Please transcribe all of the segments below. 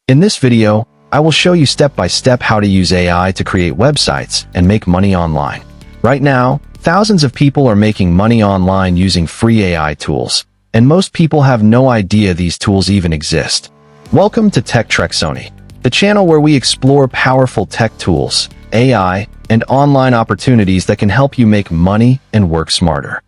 In this video, I will show you step by step how to use AI to create websites and make money online. Right now, thousands of people are making money online using free AI tools, and most people have no idea these tools even exist. Welcome to Tech Trexony, the channel where we explore powerful tech tools, AI, and online opportunities that can help you make money and work smarter.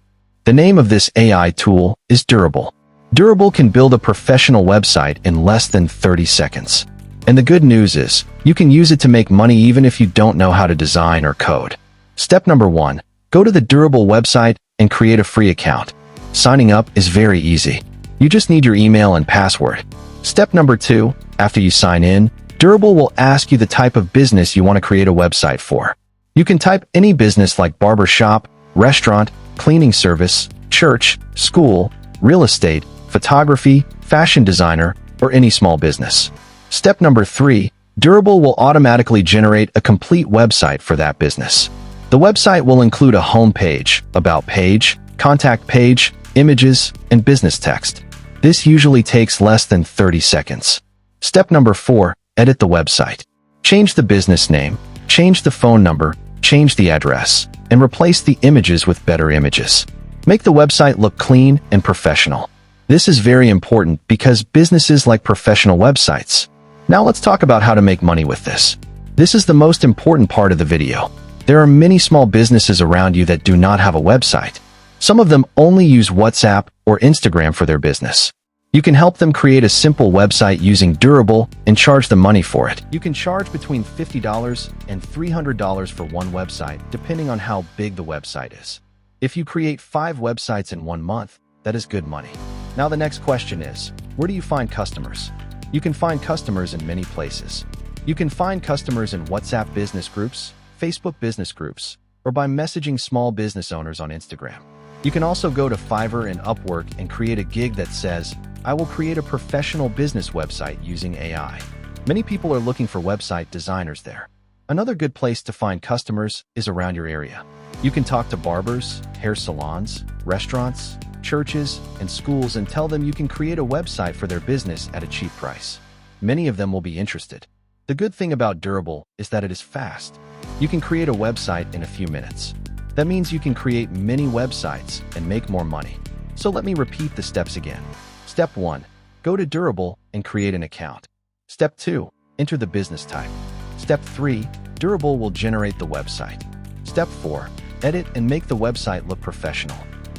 The name of this AI tool is Durable. Durable can build a professional website in less than 30 seconds. And the good news is, you can use it to make money even if you don't know how to design or code. Step number 1, go to the Durable website and create a free account. Signing up is very easy. You just need your email and password. Step number 2, after you sign in, Durable will ask you the type of business you want to create a website for. You can type any business like barber shop, restaurant, cleaning service, church, school, real estate, photography, fashion designer, or any small business. Step number 3, Durable will automatically generate a complete website for that business. The website will include a home page, about page, contact page, images, and business text. This usually takes less than 30 seconds. Step number 4, edit the website. Change the business name, change the phone number, change the address, and replace the images with better images. Make the website look clean and professional. This is very important because businesses like professional websites. Now let's talk about how to make money with this. This is the most important part of the video. There are many small businesses around you that do not have a website. Some of them only use WhatsApp or Instagram for their business. You can help them create a simple website using Durable and charge them money for it. You can charge between $50 and $300 for one website, depending on how big the website is. If you create 5 websites in 1 month, that is good money. Now the next question is, where do you find customers? You can find customers in many places. You can find customers in WhatsApp business groups, Facebook business groups, or by messaging small business owners on Instagram. You can also go to Fiverr and Upwork and create a gig that says, I will create a professional business website using AI. Many people are looking for website designers there. Another good place to find customers is around your area. You can talk to barbers, hair salons, restaurants, churches, and schools and tell them you can create a website for their business at a cheap price. Many of them will be interested. The good thing about Durable is that it is fast. You can create a website in a few minutes. That means you can create many websites and make more money. So let me repeat the steps again. Step 1, go to Durable and create an account. Step 2, enter the business type. Step 3, Durable will generate the website. Step 4, edit and make the website look professional.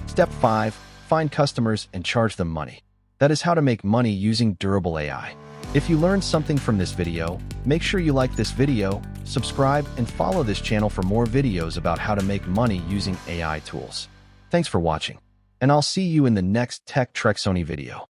Step 5, find customers and charge them money. That is how to make money using Durable AI. If you learned something from this video, make sure you like this video, subscribe, and follow this channel for more videos about how to make money using AI tools. Thanks for watching, and I'll see you in the next Tech Trexony video.